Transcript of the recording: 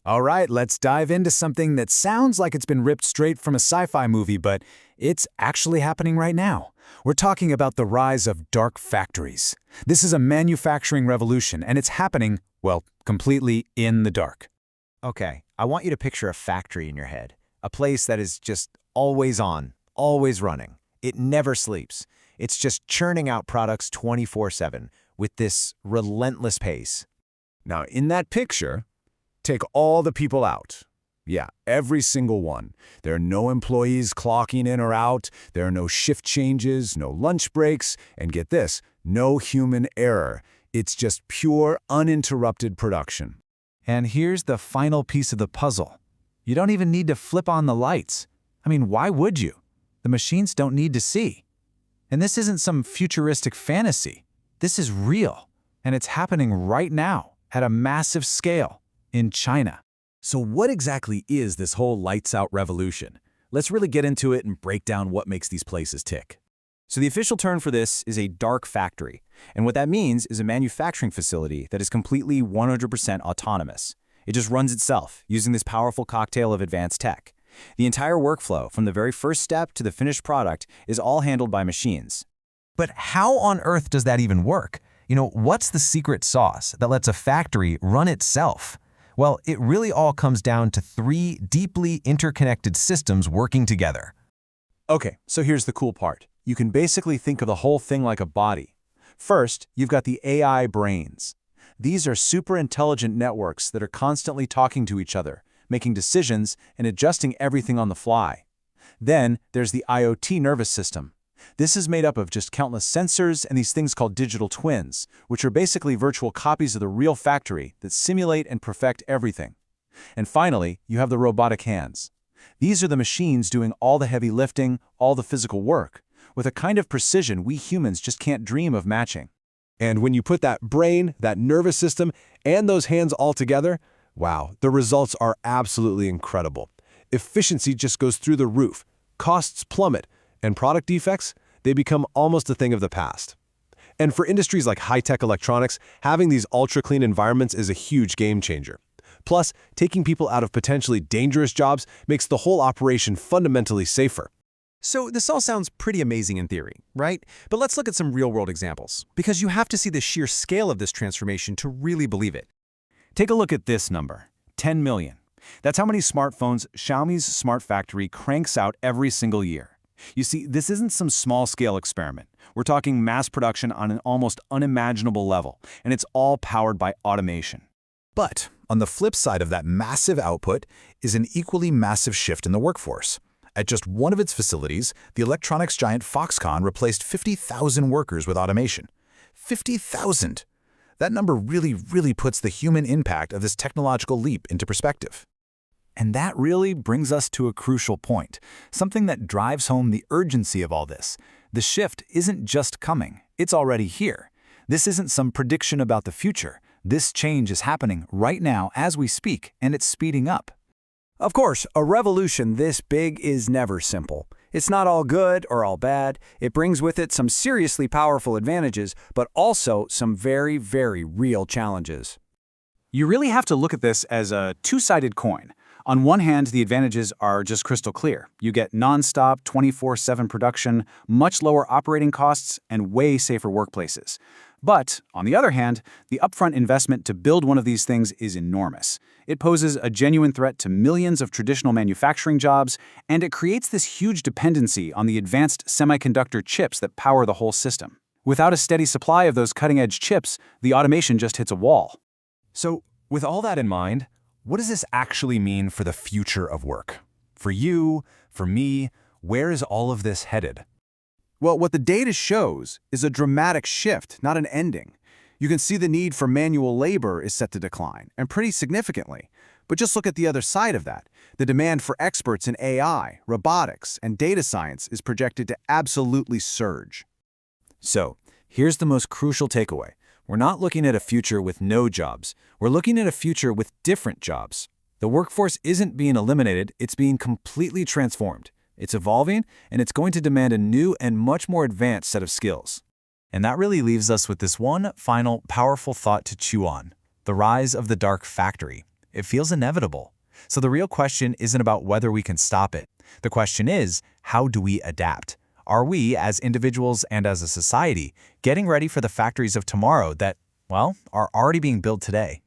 All right, let's dive into something that sounds like it's been ripped straight from a sci-fi movie, but it's actually happening right now. We're talking about the rise of dark factories. This is a manufacturing revolution, and it's happening, well, completely in the dark. Okay, I want you to picture a factory in your head. A place that is just always on, always running. It never sleeps. It's just churning out products 24/7 with this relentless pace. Now, in that picture, take all the people out. Yeah, every single one. There are no employees clocking in or out. There are no shift changes, no lunch breaks, and get this, no human error. It's just pure, uninterrupted production. And here's the final piece of the puzzle. You don't even need to flip on the lights. I mean, why would you? The machines don't need to see. And this isn't some futuristic fantasy. This is real, and it's happening right now at a massive scale in China. So what exactly is this whole lights-out revolution? Let's really get into it and break down what makes these places tick. So the official term for this is a dark factory, and what that means is a manufacturing facility that is completely 100% autonomous. It just runs itself, using this powerful cocktail of advanced tech. The entire workflow, from the very first step to the finished product, is all handled by machines. But how on earth does that even work? What's the secret sauce that lets a factory run itself? Well, it really all comes down to three deeply interconnected systems working together. Okay, so here's the cool part. You can basically think of the whole thing like a body. First, you've got the AI brains. These are super intelligent networks that are constantly talking to each other, making decisions and adjusting everything on the fly. Then there's the IoT nervous system. This is made up of just countless sensors and these things called digital twins, which are basically virtual copies of the real factory that simulate and perfect everything. And finally, you have the robotic hands. These are the machines doing all the heavy lifting, all the physical work, with a kind of precision we humans just can't dream of matching. And when you put that brain, that nervous system, and those hands all together, wow, the results are absolutely incredible. Efficiency just goes through the roof, costs plummet, and product defects, they become almost a thing of the past. And for industries like high-tech electronics, having these ultra-clean environments is a huge game changer. Plus, taking people out of potentially dangerous jobs makes the whole operation fundamentally safer. So this all sounds pretty amazing in theory, right? But let's look at some real-world examples, because you have to see the sheer scale of this transformation to really believe it. Take a look at this number, 10 million. That's how many smartphones Xiaomi's smart factory cranks out every single year. You see, this isn't some small-scale experiment. We're talking mass production on an almost unimaginable level, and it's all powered by automation. But on the flip side of that massive output is an equally massive shift in the workforce. At just one of its facilities, the electronics giant Foxconn replaced 50,000 workers with automation. 50,000! That number really puts the human impact of this technological leap into perspective. And that really brings us to a crucial point, something that drives home the urgency of all this. The shift isn't just coming, it's already here. This isn't some prediction about the future. This change is happening right now as we speak, and it's speeding up. Of course, a revolution this big is never simple. It's not all good or all bad. It brings with it some seriously powerful advantages, but also some very real challenges. You really have to look at this as a two-sided coin. On one hand, the advantages are just crystal clear. You get non-stop, 24/7 production, much lower operating costs, and way safer workplaces. But, on the other hand, the upfront investment to build one of these things is enormous. It poses a genuine threat to millions of traditional manufacturing jobs, and it creates this huge dependency on the advanced semiconductor chips that power the whole system. Without a steady supply of those cutting-edge chips, the automation just hits a wall. So, with all that in mind, what does this actually mean for the future of work? For you, for me, where is all of this headed? Well, what the data shows is a dramatic shift, not an ending. You can see the need for manual labor is set to decline, and pretty significantly. But just look at the other side of that. The demand for experts in AI, robotics, and data science is projected to absolutely surge. So, here's the most crucial takeaway. We're not looking at a future with no jobs. We're looking at a future with different jobs. The workforce isn't being eliminated, it's being completely transformed. It's evolving, and it's going to demand a new and much more advanced set of skills. And that really leaves us with this one final powerful thought to chew on: the rise of the dark factory. It feels inevitable. So the real question isn't about whether we can stop it. The question is, how do we adapt? Are we, as individuals and as a society, getting ready for the factories of tomorrow that, well, are already being built today?